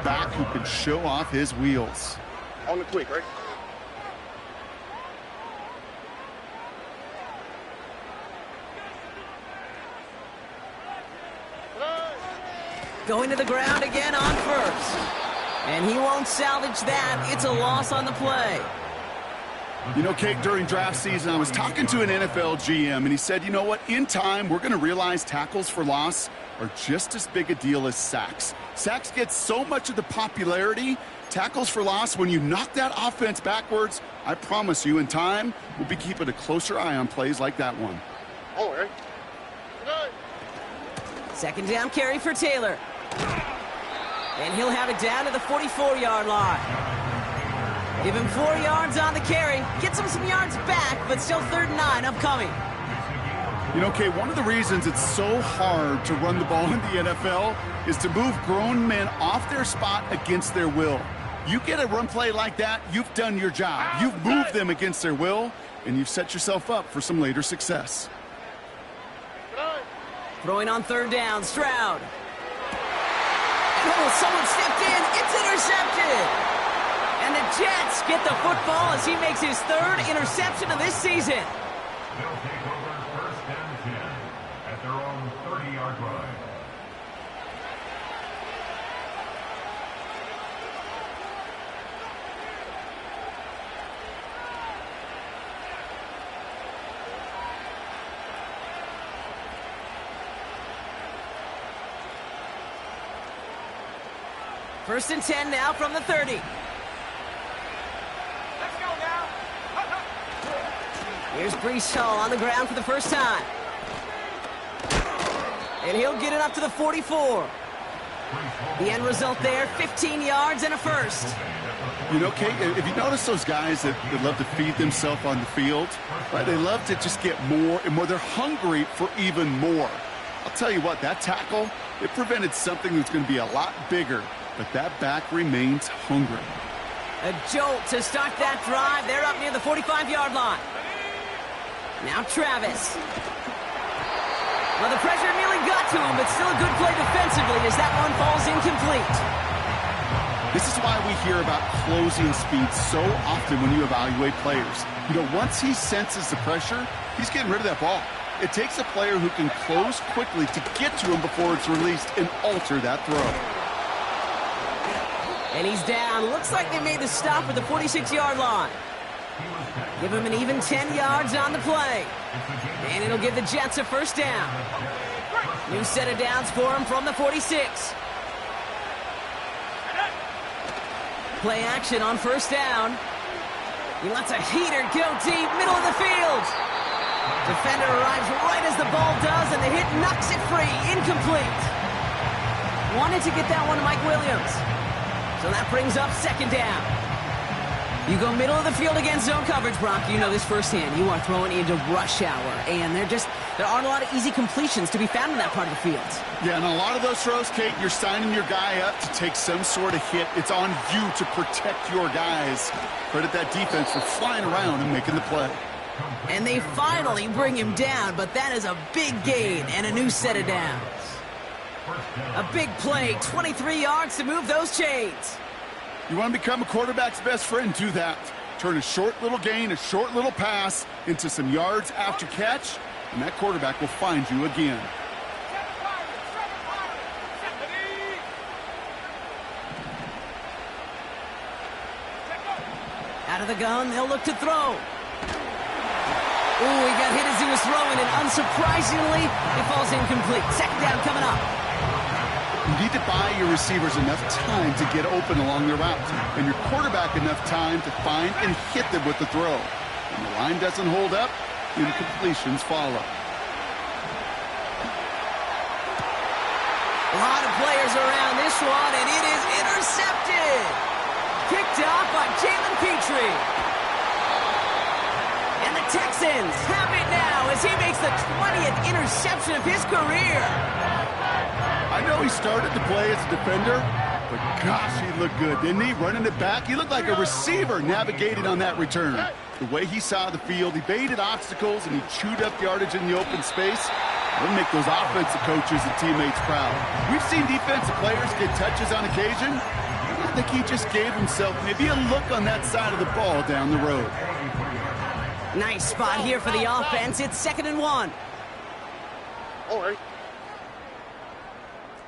back who can show off his wheels. On the quick, right? Going to the ground again on first. And he won't salvage that. It's a loss on the play. You know, Kate, during draft season, I was talking to an NFL GM, and he said, you know what, in time, we're going to realize tackles for loss are just as big a deal as sacks. Sacks get so much of the popularity. Tackles for loss, when you knock that offense backwards, I promise you, in time, we'll be keeping a closer eye on plays like that one. All right. Second down carry for Taylor. And he'll have it down to the 44-yard line. Give him 4 yards on the carry. Gets him some yards back, but still 3rd and 9 upcoming. You know, Kay, one of the reasons it's so hard to run the ball in the NFL is to move grown men off their spot against their will. You get a run play like that, you've done your job. You've moved them against their will, and you've set yourself up for some later success. Throwing on 3rd down, Stroud. Oh, someone stepped in. It's intercepted. And the Jets get the football as he makes his 3rd interception of this season. They'll take over 1st and 10 at their own 30-yard line. First and 10 now from the 30. Here's Breece Hall on the ground for the first time. And he'll get it up to the 44. The end result there, 15 yards and a first. You know, Kate, if you notice those guys that love to feed themselves on the field, right? They love to just get more and more. They're hungry for even more. I'll tell you what, that tackle, it prevented something that's going to be a lot bigger, but that back remains hungry. A jolt to start that drive. They're up near the 45-yard line. Now Travis. Well, the pressure nearly got to him, but still a good play defensively as that one falls incomplete. This is why we hear about closing speed so often when you evaluate players. You know, once he senses the pressure, he's getting rid of that ball. It takes a player who can close quickly to get to him before it's released and alter that throw. And he's down. Looks like they made the stop at the 46-yard line. Give him an even 10 yards on the play. And it'll give the Jets a first down. New set of downs for him from the 46. Play action on first down. He lets a heater go deep, middle of the field. Defender arrives right as the ball does, and the hit knocks it free. Incomplete. Wanted to get that one to Mike Williams. So that brings up second down. You go middle of the field against zone coverage, Brock. You know this firsthand. You are throwing into rush hour, and there aren't a lot of easy completions to be found in that part of the field. Yeah, and a lot of those throws, Kate, you're signing your guy up to take some sort of hit. It's on you to protect your guys. Credit that defense for flying around and making the play. And they finally bring him down, but that is a big gain and a new set of downs. A big play, 23 yards to move those chains. You want to become a quarterback's best friend, do that. Turn a short little gain, a short little pass into some yards after catch, and that quarterback will find you again. Out of the gun, they'll look to throw. Ooh, he got hit as he was throwing, and unsurprisingly, it falls incomplete. Second down coming up. You need to buy your receivers enough time to get open along their route, and your quarterback enough time to find and hit them with the throw. When the line doesn't hold up, incompletions follow. A lot of players around this one, and it is intercepted. Picked off by Jalen Petrie. And the Texans have it now as he makes the 20th interception of his career. I know he started to play as a defender, but gosh, he looked good, didn't he? Running it back, he looked like a receiver navigating on that return. The way he saw the field, he baited obstacles, and he chewed up yardage in the open space. It'll make those offensive coaches and teammates proud. We've seen defensive players get touches on occasion, I think he just gave himself maybe a look on that side of the ball down the road. Nice spot here for the offense. It's 2nd and 1. All right.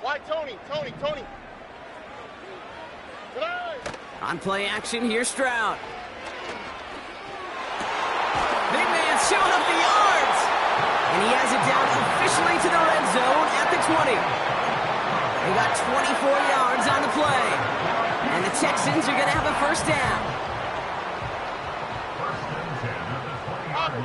Why, Tony? On play action, here's Stroud. Big man showing up the yards. And he has it down officially to the red zone at the 20. They got 24 yards on the play. And the Texans are going to have a first down. Robin.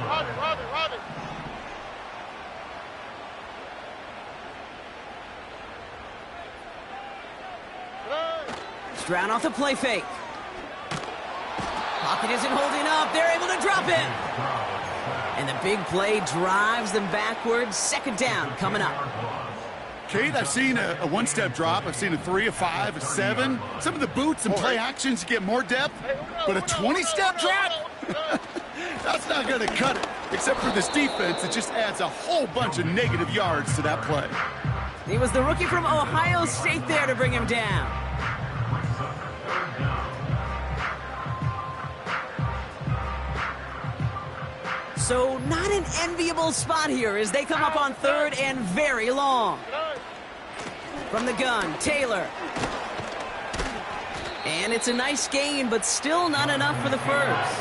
Stroud off the play fake. Pocket isn't holding up. They're able to drop it. And the big play drives them backwards. 2nd down coming up. Kate, I've seen a one-step drop. I've seen a 3, a 5, a 7. Some of the boots and play actions get more depth. But a 20-step drop? That's not going to cut it. Except for this defense, it just adds a whole bunch of negative yards to that play. He was the rookie from Ohio State there to bring him down. So not an enviable spot here as they come up on 3rd and very long. From the gun, Taylor. And it's a nice gain, but still not enough for the first.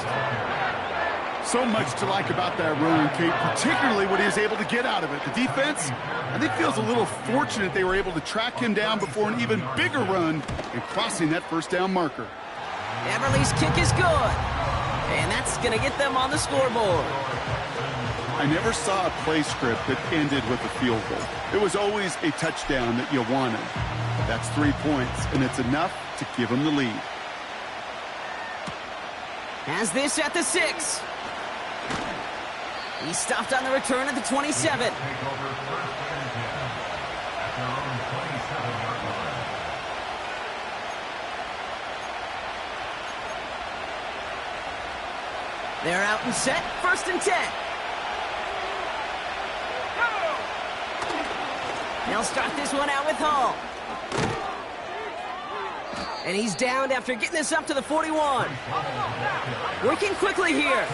So much to like about that run, Kate, particularly what he was able to get out of it. The defense, I think, feels a little fortunate they were able to track him down before an even bigger run and crossing that first down marker. Everly's kick is good. And that's going to get them on the scoreboard. I never saw a play script that ended with a field goal. It was always a touchdown that you wanted. That's 3 points, and it's enough to give them the lead. Has this at the 6. He stopped on the return at the 27. They're out and set. 1st and 10. They'll start this one out with Hall. And he's downed after getting this up to the 41. Working quickly here.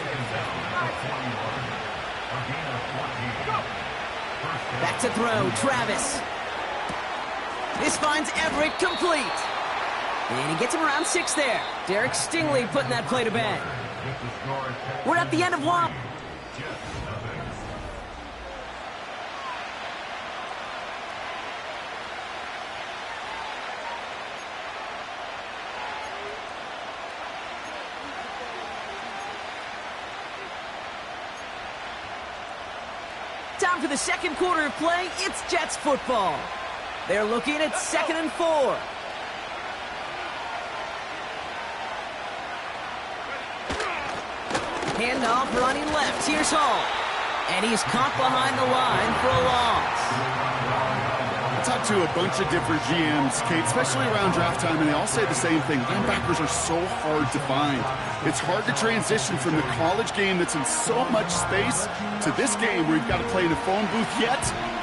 Back to throw, Travis. This finds Everett complete. And he gets him around 6 there. Derek Stingley putting that play to bed. We're at the end of 1. Time for the 2nd quarter of play. It's Jets football. They're looking at 2nd and 4. Handoff running left. Here's Hall. And he's caught behind the line for a loss. I talked to a bunch of different GMs, Kate, especially around draft time, and they all say the same thing. Linebackers are so hard to find. It's hard to transition from the college game that's in so much space to this game where you've got to play in a phone booth, yet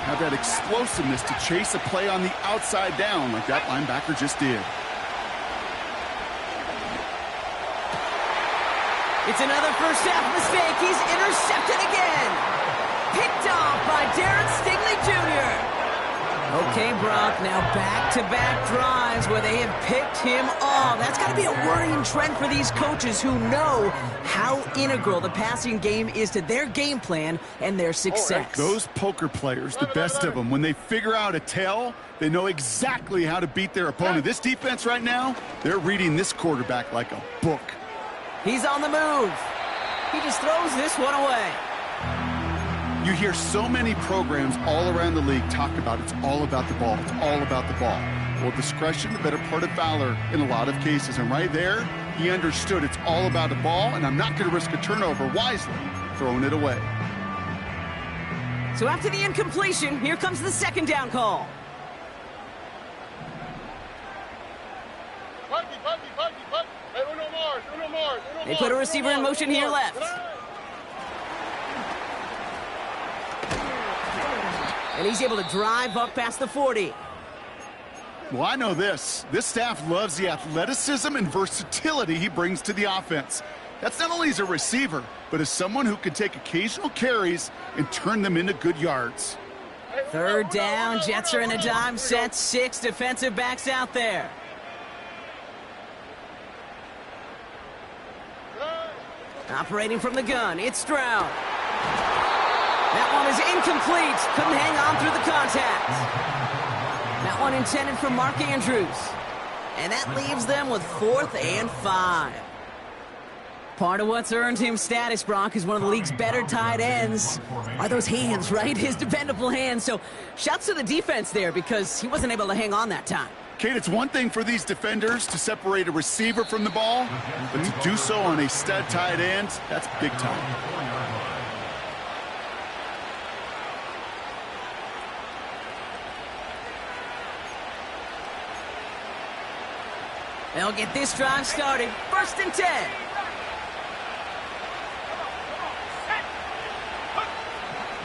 have that explosiveness to chase a play on the outside down like that linebacker just did. It's another first half mistake. He's intercepted again. Picked off by Darren Stingley Jr. Okay, Brock, now back-to-back drives where they have picked him off. That's got to be a worrying trend for these coaches who know how integral the passing game is to their game plan and their success. Those poker players, the best of them, when they figure out a tell, they know exactly how to beat their opponent. This defense right now, they're reading this quarterback like a book. He's on the move. He just throws this one away. You hear so many programs all around the league talk about it's all about the ball. It's all about the ball. Well, discretion, the better part of valor in a lot of cases. And right there, he understood it's all about the ball, and I'm not going to risk a turnover wisely, throwing it away. So after the incompletion, here comes the 2nd down call. They put a receiver in motion here left. And he's able to drive up past the 40. Well, I know this. This staff loves the athleticism and versatility he brings to the offense. That's not only as a receiver, but as someone who can take occasional carries and turn them into good yards. Third down, Jets are in a dime set, 6 defensive backs out there. Operating from the gun, it's Stroud. That one is incomplete. Couldn't hang on through the contact. That one intended for Mark Andrews. And that leaves them with 4th and 5. Part of what's earned him status, Brock, is one of the league's better tight ends. Are those hands, right? His dependable hands. So shouts to the defense there because he wasn't able to hang on that time. Kate, it's one thing for these defenders to separate a receiver from the ball, but to do so on a stud tight end, that's big time. They'll get this drive started. 1st and 10.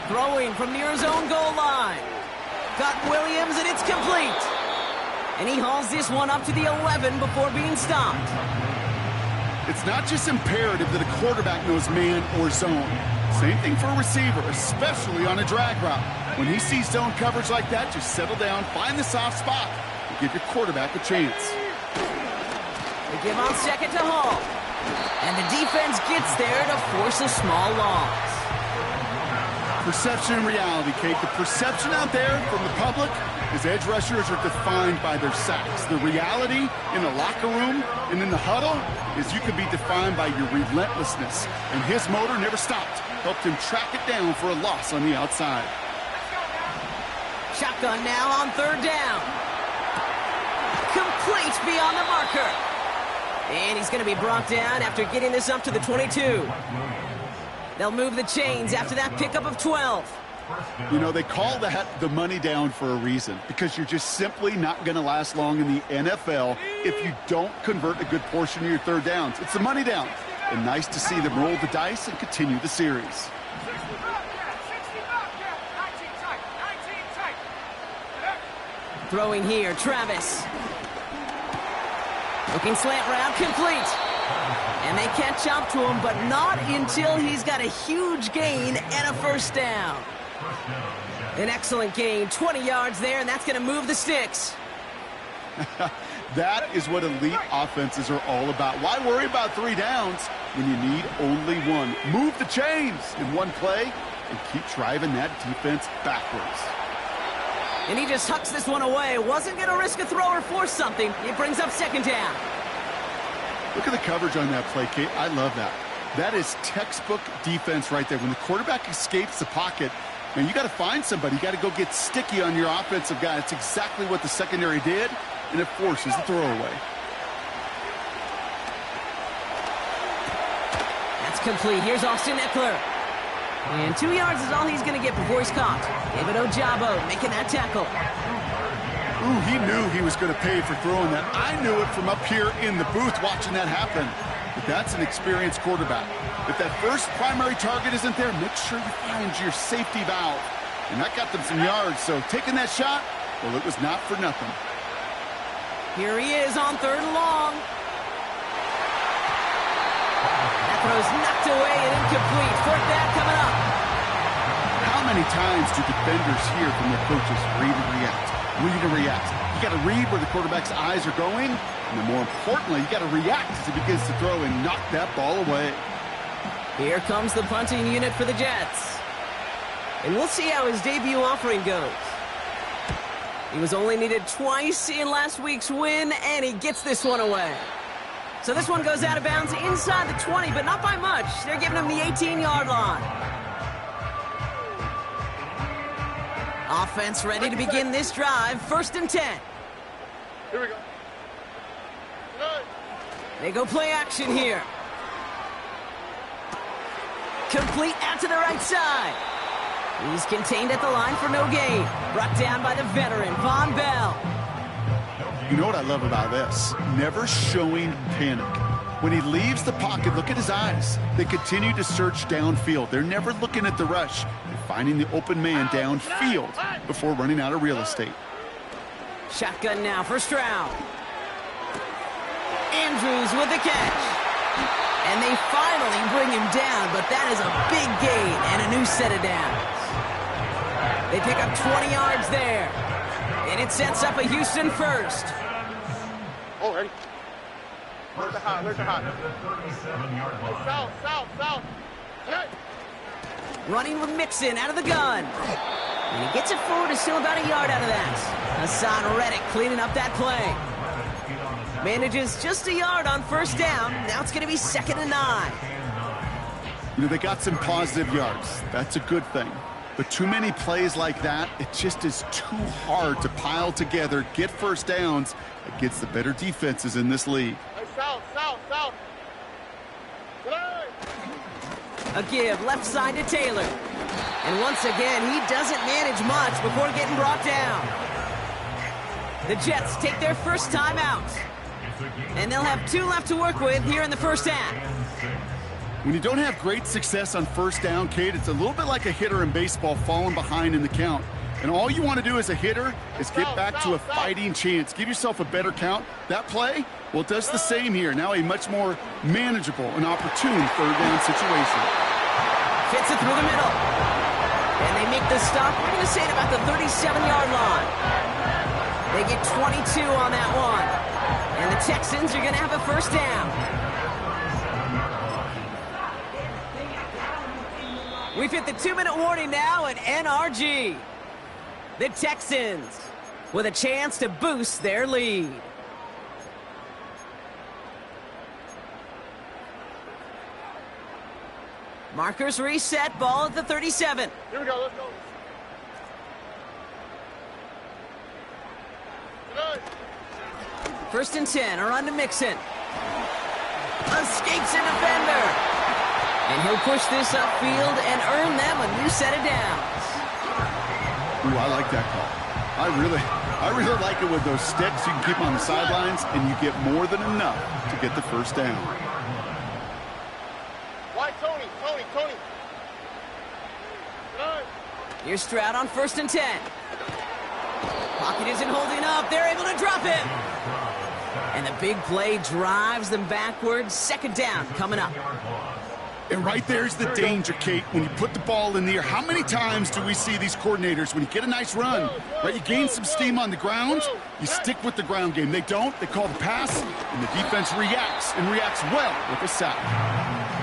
Throwing from near his own goal line. Got Williams, and it's complete. And he hauls this one up to the 11 before being stopped. It's not just imperative that a quarterback knows man or zone. Same thing for a receiver, especially on a drag route. When he sees zone coverage like that, just settle down, find the soft spot, and give your quarterback a chance. They give on 2nd to Hall. And the defense gets there to force a small loss. Perception and reality, Kate. The perception out there from the public is edge rushers are defined by their sacks. The reality in the locker room and in the huddle is you can be defined by your relentlessness. And his motor never stopped. Helped him track it down for a loss on the outside. Shotgun now on 3rd down. Complete beyond the marker. And he's going to be brought down after getting this up to the 22. They'll move the chains after that pickup of 12. You know, they call that the money down for a reason, because you're just simply not going to last long in the NFL if you don't convert a good portion of your 3rd downs. It's the money down. And nice to see them roll the dice and continue the series. Throwing here, Travis. Looking slant route, complete. And they catch up to him, but not until he's got a huge gain and a 1st down. An excellent gain, 20 yards there, and that's going to move the sticks. That is what elite offenses are all about. Why worry about 3 downs when you need only 1? Move the chains in one play and keep driving that defense backwards. And he just hucks this one away. Wasn't going to risk a throw or force something. It brings up 2nd down. Look at the coverage on that play, Kate. I love that. That is textbook defense right there. When the quarterback escapes the pocket, man, you got to find somebody. You got to go get sticky on your offensive guy. That's exactly what the secondary did, and it forces the throwaway. That's complete. Here's Austin Eckler. And 2 yards is all he's going to get before he's caught. David Ojabo making that tackle. Ooh, he knew he was going to pay for throwing that. I knew it from up here in the booth watching that happen. But that's an experienced quarterback. If that first primary target isn't there, make sure you find your safety valve. And that got them some yards, so taking that shot, well, it was not for nothing. Here he is on 3rd and long. That throw's knocked away and incomplete. 4th down coming up. How many times do defenders hear from their coaches, read and react? Read and react. You got to read where the quarterback's eyes are going, and then more importantly, you got to react as he begins to throw and knock that ball away. Here comes the punting unit for the Jets. And we'll see how his debut offering goes. He was only needed twice in last week's win, and he gets this one away. So this one goes out of bounds inside the 20, but not by much. They're giving him the 18-yard line. Offense ready to begin this drive. 1st and 10. Here we go. They go play action here. Complete out to the right side. He's contained at the line for no gain. Brought down by the veteran, Von Bell. You know what I love about this? Never showing panic. When he leaves the pocket, look at his eyes. They continue to search downfield. They're never looking at the rush. They're finding the open man downfield before running out of real estate. Shotgun now, first round. Andrews with the catch. And they finally bring him down, but that is a big gain and a new set of downs. They pick up 20 yards there. And it sets up a Houston first. Oh, ready. Where's the hot? Where's the hot? South. Hey. Running with Mixon out of the gun. And he gets it forward to still about a yard out of that. Hassan Reddick cleaning up that play. Manages just a yard on first down. Now it's going to be 2nd and 9. You know, they got some positive yards. That's a good thing. But too many plays like that, it just is too hard to pile together, get first downs against the better defenses in this league. Hey, south. A give left side to Taylor. And once again, he doesn't manage much before getting brought down. The Jets take their first time out. And they'll have 2 left to work with here in the first half. When you don't have great success on first down, Kate, it's a little bit like a hitter in baseball falling behind in the count. And all you want to do as a hitter is get back to a fighting chance. Give yourself a better count. That play, well, it does the same here. Now a much more manageable and opportune third down situation. Fits it through the middle. And they make the stop. We're going to say it about the 37-yard line. They get 22 on that one. And the Texans are going to have a first down. We've hit the 2-minute warning now at NRG. The Texans with a chance to boost their lead. Markers reset, ball at the 37. Here we go, let's go. First and 10, or on to Mixon. Escapes a defender. And he'll push this upfield and earn them a new set of downs. Ooh, I like that call. I really like it with those sticks. You can keep on the sidelines, and you get more than enough to get the first down. Why, Tony? Here's Stroud on first and 10. Pocket isn't holding up. They're able to drop him. And the big play drives them backwards. 2nd down coming up. And right there's the danger, Kate, when you put the ball in the air. How many times do we see these coordinators, when you get a nice run, right, you gain some steam on the ground, you stick with the ground game. They don't. They call the pass, and the defense reacts, and reacts well with a sack.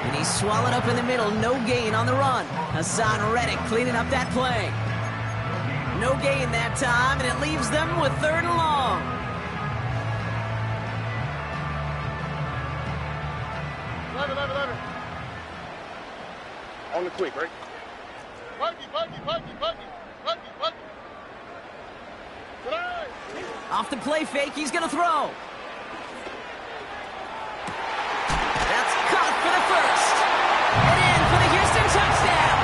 And he's swallowed up in the middle. No gain on the run. Hassan Reddick cleaning up that play. No gain that time, and it leaves them with 3rd and long. Letter. On the quick, right? Buggy. Off the play fake, he's going to throw. That's caught for the first. And in for the Houston touchdown.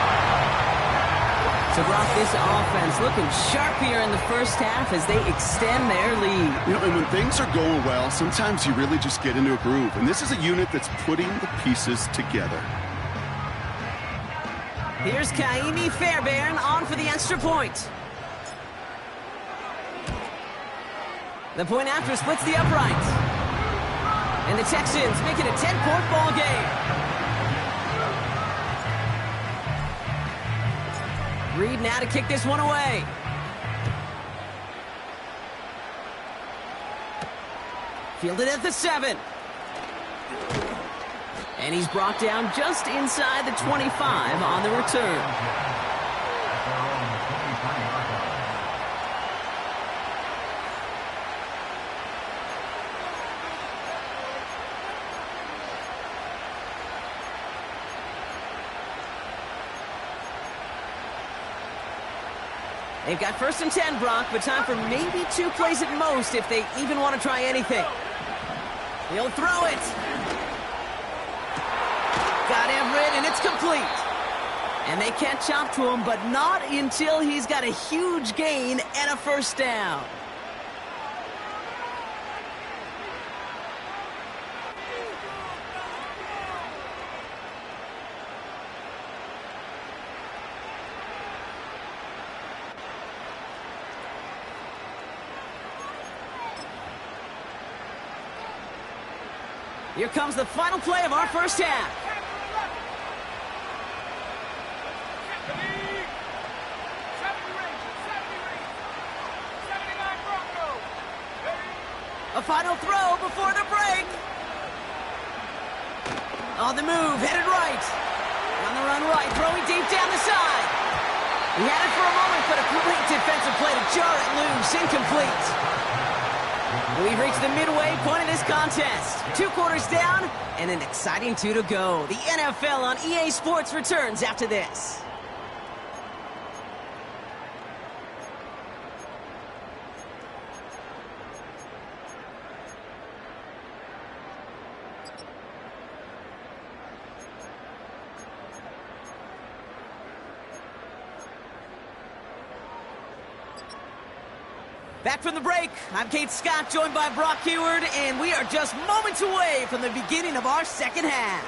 So Brock, this offense looking sharp here in the first half as they extend their lead. You know, and when things are going well, sometimes you really just get into a groove. And this is a unit that's putting the pieces together. Here's Kaimi Fairbairn on for the extra point. The point after splits the uprights. And the Texans make it a 10-point ball game. Reed now to kick this one away. Fielded at the 7. And he's brought down just inside the 25 on the return. They've got first and 10, Brock, but time for maybe 2 plays at most if they even want to try anything. He'll throw it. Got Everett, and it's complete. And they catch up to him, but not until he's got a huge gain and a first down. Here comes the final play of our first half. A final throw before the break. On the move, headed right. On the run right, throwing deep down the side. He had it for a moment, but a great defensive play to jar it loose, incomplete. We've reached the midway point of this contest. 2 quarters down, and an exciting 2 to go. The NFL on EA Sports returns after this. Back from the break, I'm Kate Scott, joined by Brock Heward, and we are just moments away from the beginning of our second half.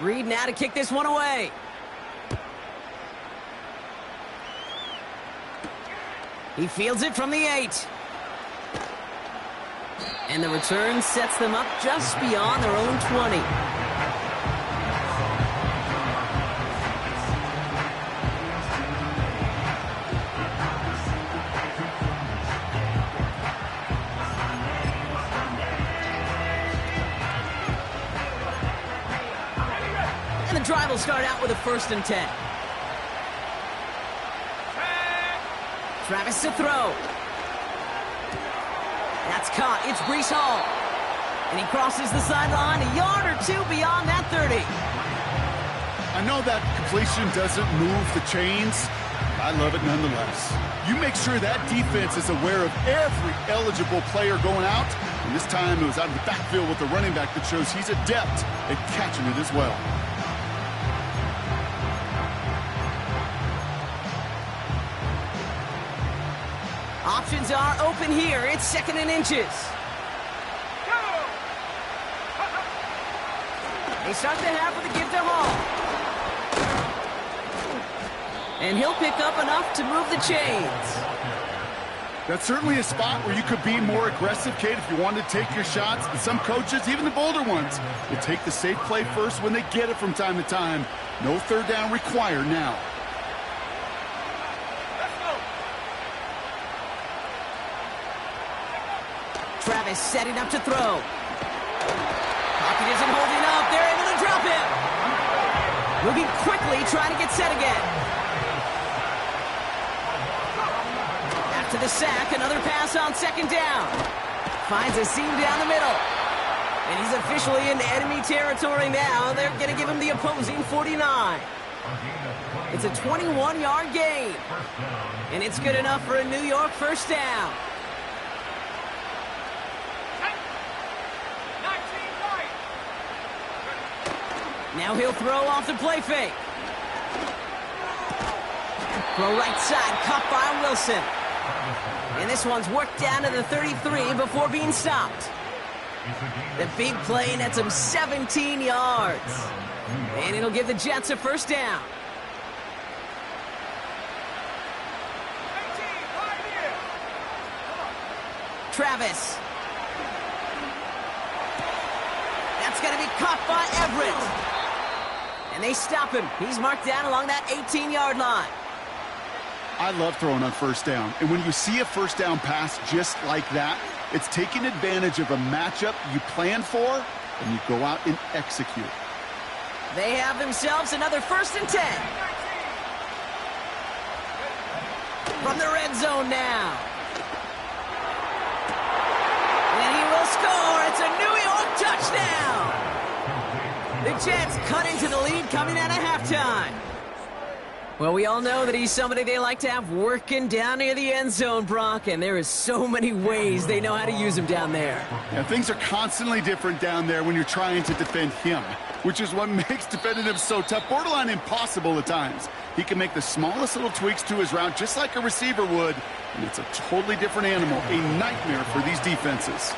Reed now to kick this one away. He fields it from the 8. And the return sets them up just beyond their own 20. Drive will start out with a 1st and 10. Travis to throw. That's caught. It's Breece Hall. And he crosses the sideline a yard or 2 beyond that 30. I know that completion doesn't move the chains. I love it nonetheless. You make sure that defense is aware of every eligible player going out. And this time it was out of the backfield with the running back that shows he's adept at catching it as well. Options are open here. It's 2nd and inches. They start the half with a give to Hall. And he'll pick up enough to move the chains. That's certainly a spot where you could be more aggressive, Kate, if you want to take your shots. And some coaches, even the bolder ones, will take the safe play first when they get it from time to time. No 3rd down required now. Travis setting up to throw. Pocket isn't holding up. They're able to drop him. Moving quickly, trying to get set again. After the sack, another pass on 2nd down. Finds a seam down the middle. And he's officially into enemy territory now. They're going to give him the opposing 49. It's a 21-yard gain. And it's good enough for a New York 1st down. Now he'll throw off the play fake. Throw right side, caught by Wilson. And this one's worked down to the 33 before being stopped. The big play nets him 17 yards. And it'll give the Jets a 1st down. Travis. That's going to be caught by Everett. And they stop him. He's marked down along that 18-yard line. I love throwing on 1st down. And when you see a 1st down pass just like that, it's taking advantage of a matchup you planned for, and you go out and execute. They have themselves another 1st and 10. From the red zone now. And he will score. It's a New York touchdown. The Jets cut into the lead coming out of halftime. Well, we all know that he's somebody they like to have working down near the end zone, Brock, and there is so many ways they know how to use him down there. Yeah, things are constantly different down there when you're trying to defend him, which is what makes defending him so tough, borderline impossible at times. He can make the smallest little tweaks to his route just like a receiver would, and it's a totally different animal, a nightmare for these defenses.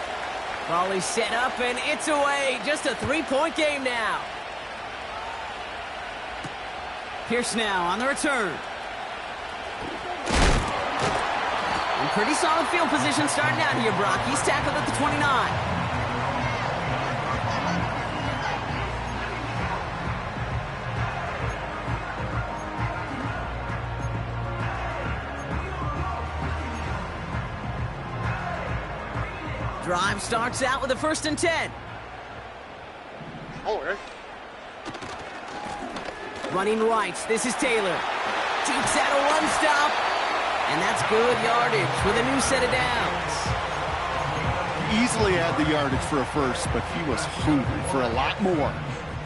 Raleigh set up, and it's away. Just a 3-point game now. Pierce now on the return. And pretty solid field position starting out here, Brock. He's tackled at the 29. Drive starts out with a 1st and 10. Oh, ready? Running right, this is Taylor. Jukes out a one-stop. And that's good yardage with a new set of downs. Easily had the yardage for a first, but he was hungry for a lot more.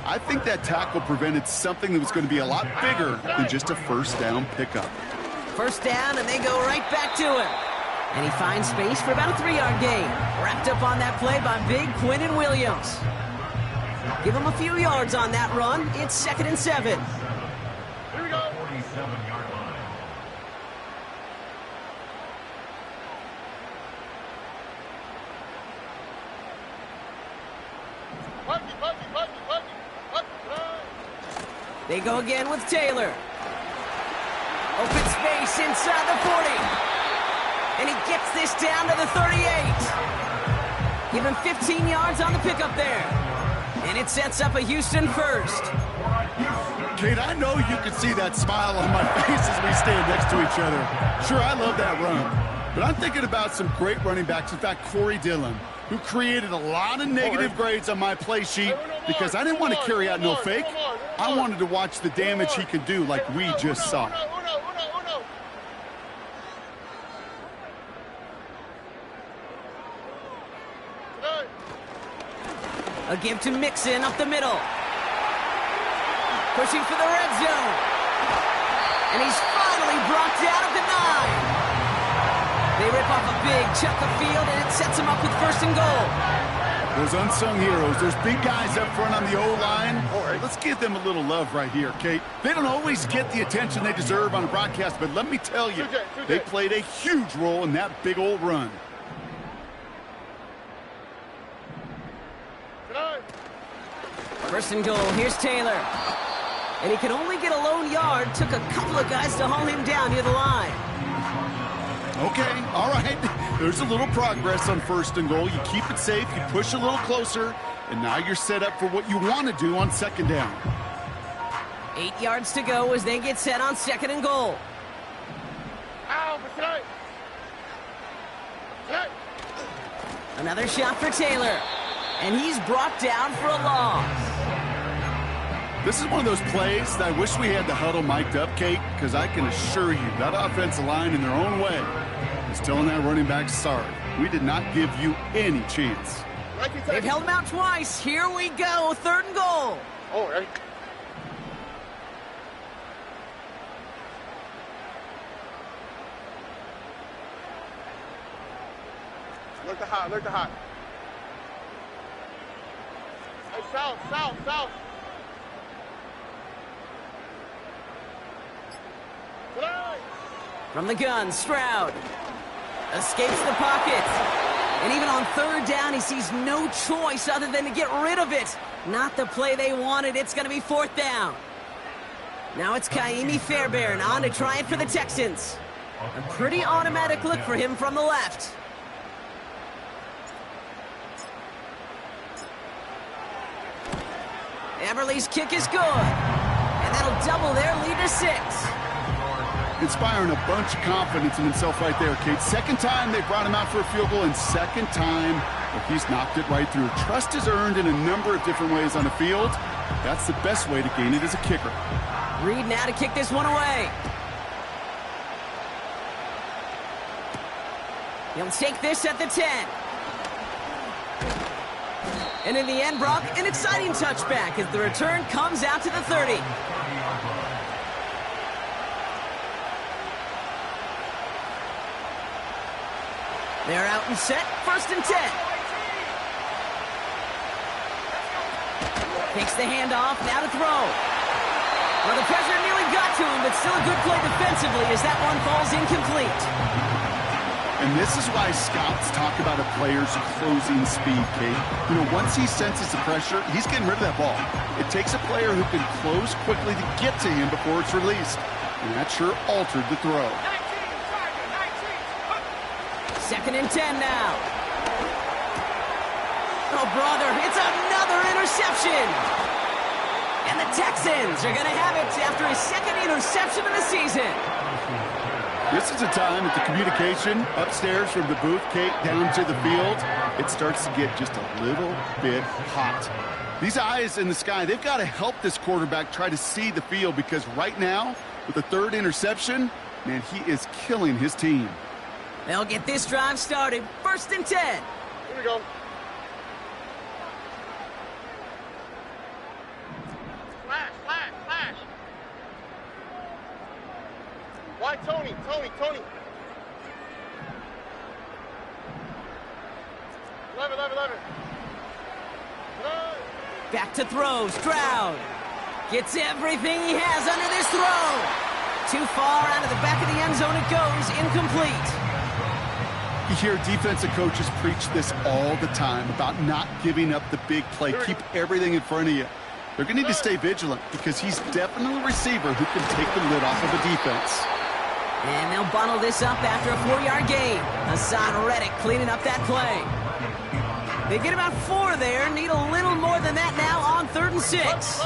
I think that tackle prevented something that was going to be a lot bigger than just a 1st down pickup. 1st down, and they go right back to him. And he finds space for about a 3-yard gain. Wrapped up on that play by big Quinnen Williams. Give him a few yards on that run. It's 2nd and 7. Here we go. 47-yard line. They go again with Taylor. Open space inside the 40. And he gets this down to the 38. Give him 15 yards on the pickup there. And it sets up a Houston 1st. Kate, I know you can see that smile on my face as we stand next to each other. Sure, I love that run. But I'm thinking about some great running backs. In fact, Corey Dillon, who created a lot of negative grades on my play sheet because I didn't want to carry out no fake. I wanted to watch the damage he could do like we just saw. A give to Mixon up the middle. Pushing for the red zone. And he's finally brought down at the 9. They rip off a big chunk of field, and it sets him up with 1st and goal. Those unsung heroes, those big guys up front on the O-line, let's give them a little love right here, Kate. They don't always get the attention they deserve on a broadcast, but let me tell you, they played a huge role in that big old run. First and goal, here's Taylor. And he could only get a lone yard. Took a couple of guys to haul him down near the line. Okay, all right. There's a little progress on 1st and goal. You keep it safe, you push a little closer, and now you're set up for what you want to do on 2nd down. 8 yards to go as they get set on 2nd and goal. Another shot for Taylor. And he's brought down for a loss. This is one of those plays that I wish we had the huddle mic'd up, Kate, because I can assure you that offensive line in their own way is telling that running back, sorry, we did not give you any chance. They've held him out twice. Here we go, 3rd and goal. Oh, ready? Look the hot, look the hot. Hey, south. From the gun, Stroud escapes the pocket. And even on 3rd down, he sees no choice other than to get rid of it. Not the play they wanted. It's going to be 4th down. Now it's Kaimi Fairbairn on to try it for the Texans. A pretty automatic look for him from the left. Everly's kick is good. And that'll double their lead to 6. Inspiring a bunch of confidence in himself right there, Kate. 2nd time they brought him out for a field goal, and 2nd time that he's knocked it right through. Trust is earned in a number of different ways on the field. That's the best way to gain it as a kicker. Reed now to kick this one away. He'll take this at the 10. And in the end, Brock, an exciting touchback as the return comes out to the 30. They're out and set, 1st and 10. Takes the handoff, now to throw. Well, the pressure nearly got to him, but still a good play defensively as that one falls incomplete. And this is why scouts talk about a player's closing speed, Kate. You know, once he senses the pressure, he's getting rid of that ball. It takes a player who can close quickly to get to him before it's released. And that sure altered the throw. 2nd and 10 now. Oh, brother, it's another interception. And the Texans are going to have it after his 2nd interception of the season. This is a time that the communication upstairs from the booth, Kate, down to the field, it starts to get just a little bit hot. These eyes in the sky, they've got to help this quarterback try to see the field, because right now, with the third interception, man, he is killing his team. They'll get this drive started. 1st and 10. Here we go. Flash, flash, flash. Why, Tony? 11. Back to throw. Stroud gets everything he has under this throw. Too far out of the back of the end zone it goes. Incomplete. You hear defensive coaches preach this all the time about not giving up the big play. Keep everything in front of you. They're going to need to stay vigilant, because he's definitely a receiver who can take the lid off of a defense. And they'll bundle this up after a 4-yard gain. Hassan Reddick cleaning up that play. They get about 4 there. Need a little more than that now on 3rd and 6.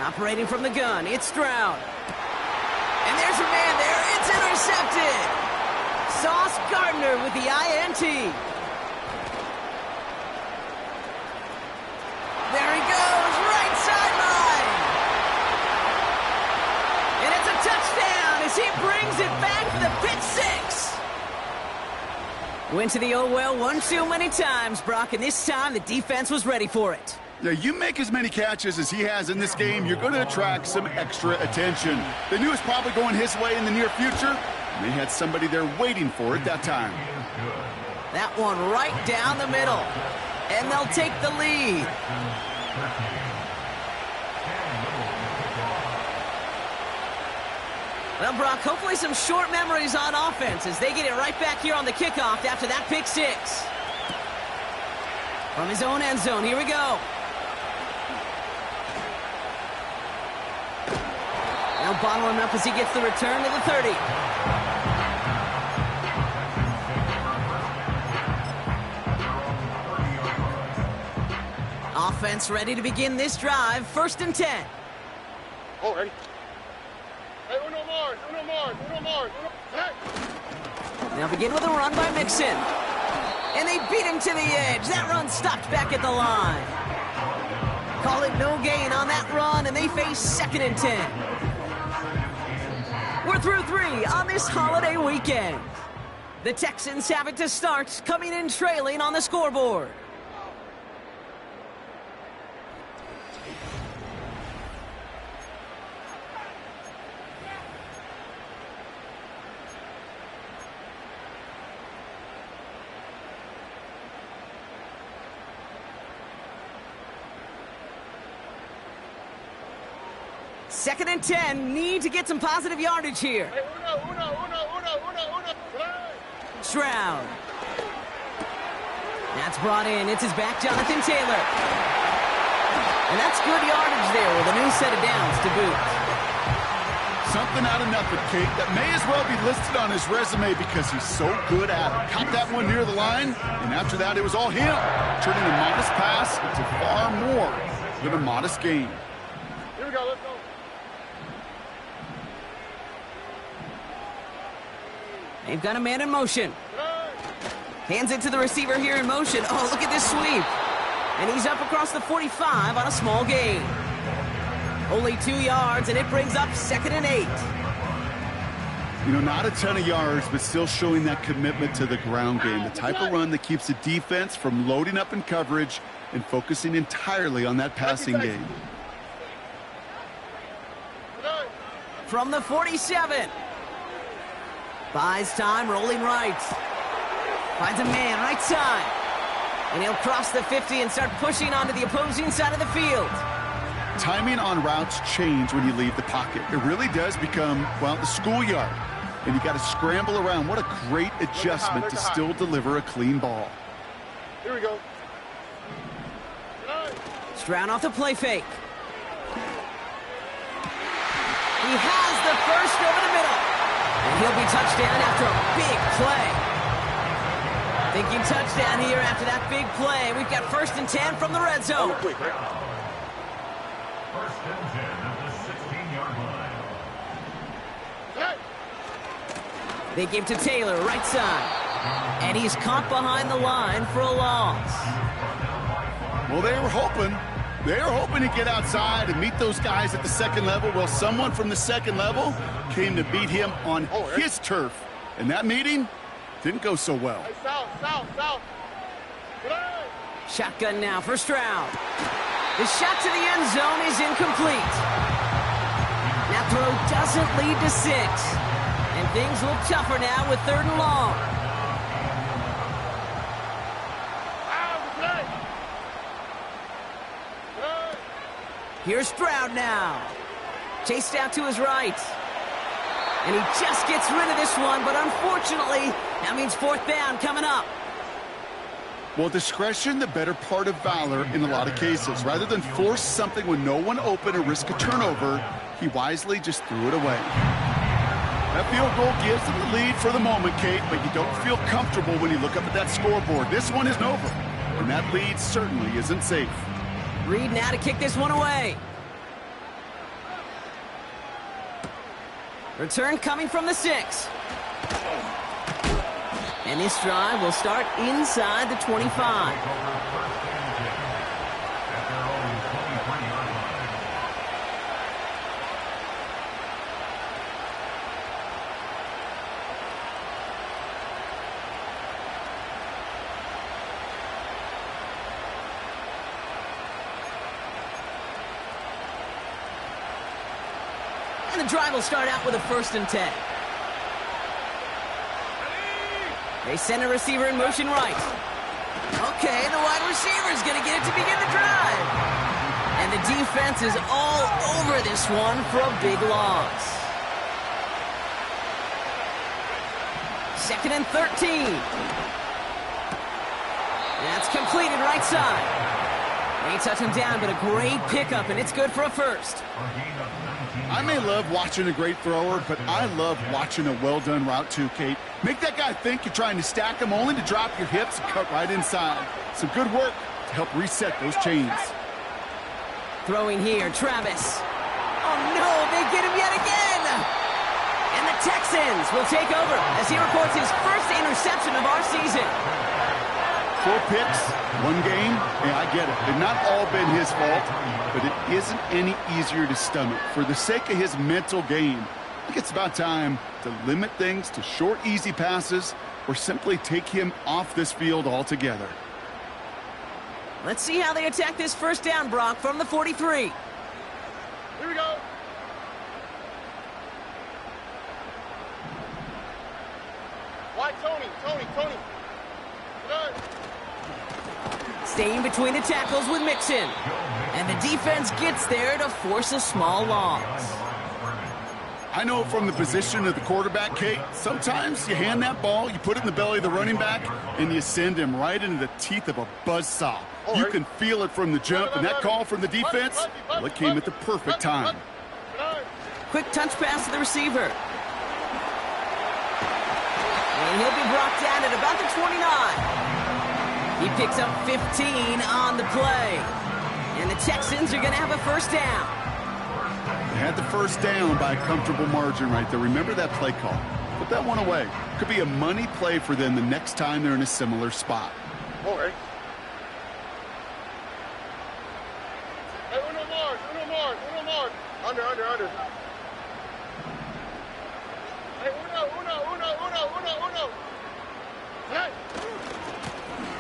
Operating from the gun, it's Stroud. And there's a man there. It's intercepted. Sauce Gardner with the INT. There he goes, right sideline. And it's a touchdown as he brings it back for the pick 6. Went to the oh well one too many times, Brock, and this time the defense was ready for it. Yeah, you make as many catches as he has in this game, you're going to attract some extra attention. They knew it was probably going his way in the near future, and they had somebody there waiting for it that time. That one right down the middle, and they'll take the lead. Well, Brock, hopefully some short memories on offense as they get it right back here on the kickoff after that pick 6. From his own end zone, here we go. Now bottle him up as he gets the return to the 30. Offense ready to begin this drive. 1st and 10. Oh, ready. Hey, uno more. Hey. Now begin with a run by Mixon. And they beat him to the edge. That run stopped back at the line. Call it no gain on that run, and they face 2nd and 10. We're through 3 on this holiday weekend. The Texans have it to start, coming in trailing on the scoreboard. Second and 10, need to get some positive yardage here. Hey, uno. Stroud. That's brought in. It's his back, Jonathan Taylor. And that's good yardage there with a new set of downs to boot. Something out of nothing, Kate, that may as well be listed on his resume because he's so good at it. Caught that one near the line, and after that it was all him, turning a modest pass into far more than a modest gain. Here we go, let's go. They've got a man in motion. Hands it to the receiver here in motion. Oh, look at this sweep. And he's up across the 45 on a small gain. Only 2 yards, and it brings up 2nd and 8. You know, not a ton of yards, but still showing that commitment to the ground game. The type of run that keeps the defense from loading up in coverage and focusing entirely on that passing game. From the 47. Buys time, rolling right. Finds a man, right side. And he'll cross the 50 and start pushing onto the opposing side of the field. Timing on routes change when you leave the pocket. It really does become, well, the schoolyard. And you got to scramble around. What a great adjustment to still deliver a clean ball. Here we go. Stroud off the play fake. He has the first over the middle. And he'll be touchdown after a big play. Thinking touchdown here after that big play. We've got 1st and 10 from the red zone. First and 10 at the 16-yard line. They give to Taylor, right side. And he's caught behind the line for a loss. Well, they were hoping to get outside and meet those guys at the second level. Well, someone from the second level came to beat him on his turf. And that meeting didn't go so well. Hey, south. Shotgun now, first round. The shot to the end zone is incomplete. That throw doesn't lead to 6. And things look tougher now with 3rd and long. Here's Stroud now. Chased out to his right. And he just gets rid of this one, but unfortunately, that means 4th down coming up. Well, discretion, the better part of valor in a lot of cases. Rather than force something with no one open or risk a turnover, he wisely just threw it away. That field goal gives them the lead for the moment, Kate, but you don't feel comfortable when you look up at that scoreboard. This one isn't over, and that lead certainly isn't safe. Reed now to kick this one away. Return coming from the 6. And this drive will start inside the 25. And the drive will start out with a 1st and 10. They send a receiver in motion right. Okay, the wide receiver's going to get it to begin the drive. And the defense is all over this one for a big loss. 2nd and 13. That's completed right side. They touch him down, but a great pickup, and it's good for a 1st. I may love watching a great thrower, but I love watching a well-done route too, Kate. Make that guy think you're trying to stack him only to drop your hips and cut right inside. Some good work to help reset those chains. Throwing here, Travis. Oh no, they get him yet again! And the Texans will take over as he records his first interception of our season. 4 picks, 1 game. Yeah, I get it. They've not all been his fault, but it isn't any easier to stomach. For the sake of his mental game, I think it's about time to limit things to short, easy passes or simply take him off this field altogether. Let's see how they attack this 1st down, Brock, from the 43. Here we go. Why, Tony. Good. Staying between the tackles with Mixon. And the defense gets there to force a small loss. I know from the position of the quarterback, Kate, sometimes you hand that ball, you put it in the belly of the running back, and you send him right into the teeth of a buzzsaw. You can feel it from the jump, and that call from the defense, well, it came at the perfect time. Quick touch pass to the receiver. And he'll be brought down at about the 29. He picks up 15 on the play. And the Texans are going to have a 1st down. They had the 1st down by a comfortable margin right there. Remember that play call. Put that one away. Could be a money play for them the next time they're in a similar spot. All right. Hey, uno more. Under. Hey, uno. Hey.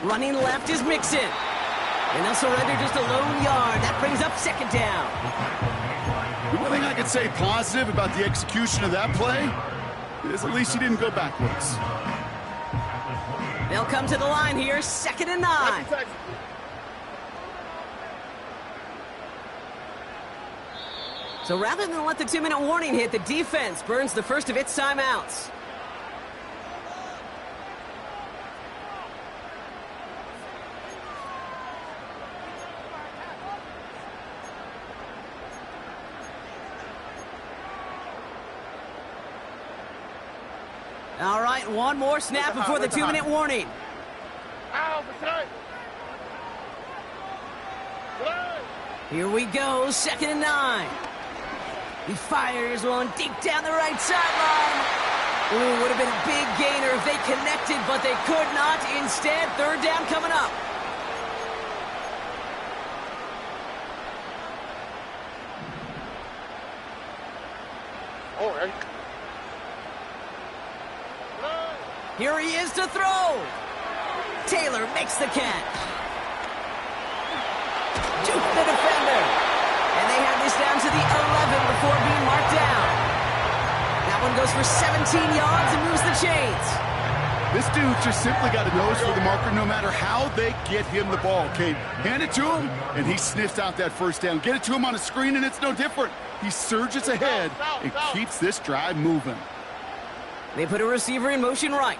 Running left is Mixon. And they'll surrender just a lone yard. That brings up 2nd down. The one thing I could say positive about the execution of that play is at least he didn't go backwards. They'll come to the line here, 2nd and 9. So rather than let the 2-minute warning hit, the defense burns the first of its timeouts. All right, one more snap before the 2-minute warning. Here we go, 2nd and 9. He fires one deep down the right sideline. Ooh, would have been a big gainer if they connected, but they could not. Instead, third down coming up. Oh, ready. Here he is to throw. Taylor makes the catch. Juke the defender. And they have this down to the 11 before being marked down. That one goes for 17 yards and moves the chains. This dude just simply got a nose for the marker no matter how they get him the ball, Kate. Hand it to him, and he sniffs out that first down. Get it to him on a screen, and it's no different. He surges ahead and keeps this drive moving. They put a receiver in motion right.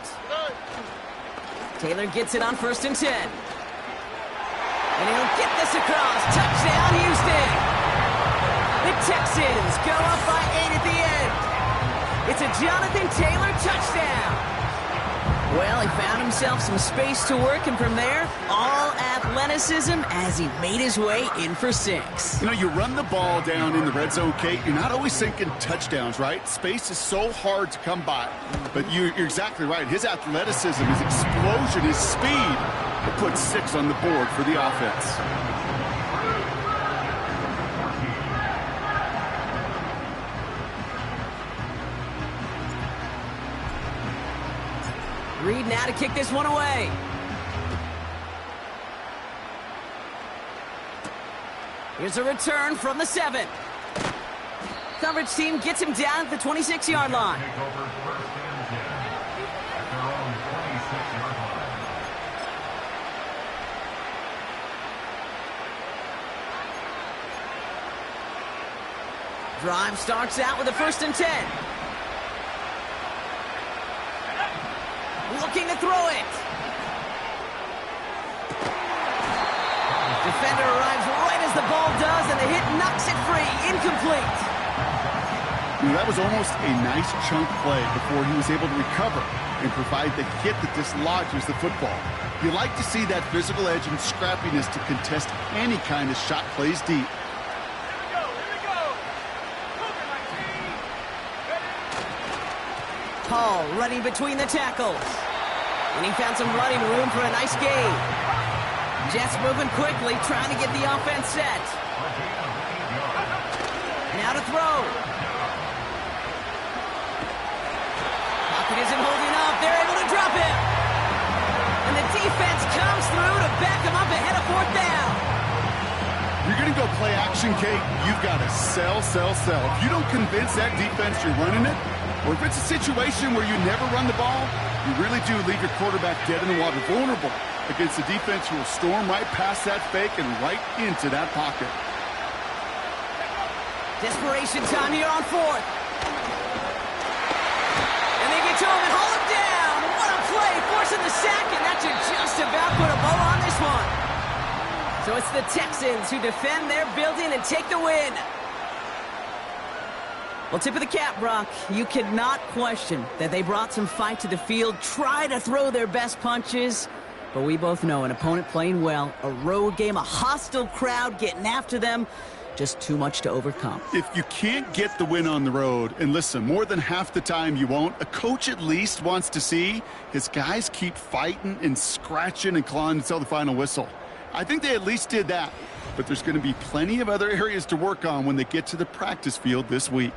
Taylor gets it on 1st and 10. And he'll get this across. Touchdown, Houston. The Texans go up by 8 at the end. It's a Jonathan Taylor touchdown. Well, he found himself some space to work, and from there, all athleticism as he made his way in for 6. You know, you run the ball down in the red zone, Kate, you're not always thinking touchdowns, right? Space is so hard to come by. But you're exactly right. His athleticism, his explosion, his speed will put 6 on the board for the offense. Reed now to kick this one away. Here's a return from the 7. Coverage team gets him down at the 26-yard line. Take over 1st and 10 at their own 26-yard line. Drive starts out with a 1st and 10. Looking to throw it. Defender arrives right as the ball does, and the hit knocks it free. Incomplete. You know, that was almost a nice chunk play before he was able to recover and provide the hit that dislodges the football. You like to see that physical edge and scrappiness to contest any kind of shot plays deep. Paul running between the tackles. And he found some running room for a nice gain. Jets moving quickly, trying to get the offense set. Now to throw. Pocket isn't holding up. They're able to drop him. And the defense comes through to back him up ahead of 4th down. You're going to go play action, Kate. You've got to sell, sell, sell. If you don't convince that defense you're running it, or if it's a situation where you never run the ball, you really do leave your quarterback dead in the water, vulnerable against a defense who will storm right past that fake and right into that pocket. Desperation time here on 4th. And they get to him and haul him down. What a play, forcing the sack, and that should just about put a bow on this one. So it's the Texans who defend their building and take the win. Well, tip of the cap, Brock. You cannot question that they brought some fight to the field, try to throw their best punches. But we both know an opponent playing well, a road game, a hostile crowd getting after them, just too much to overcome. If you can't get the win on the road, and listen, more than half the time you won't, a coach at least wants to see his guys keep fighting and scratching and clawing until the final whistle. I think they at least did that. But there's going to be plenty of other areas to work on when they get to the practice field this week.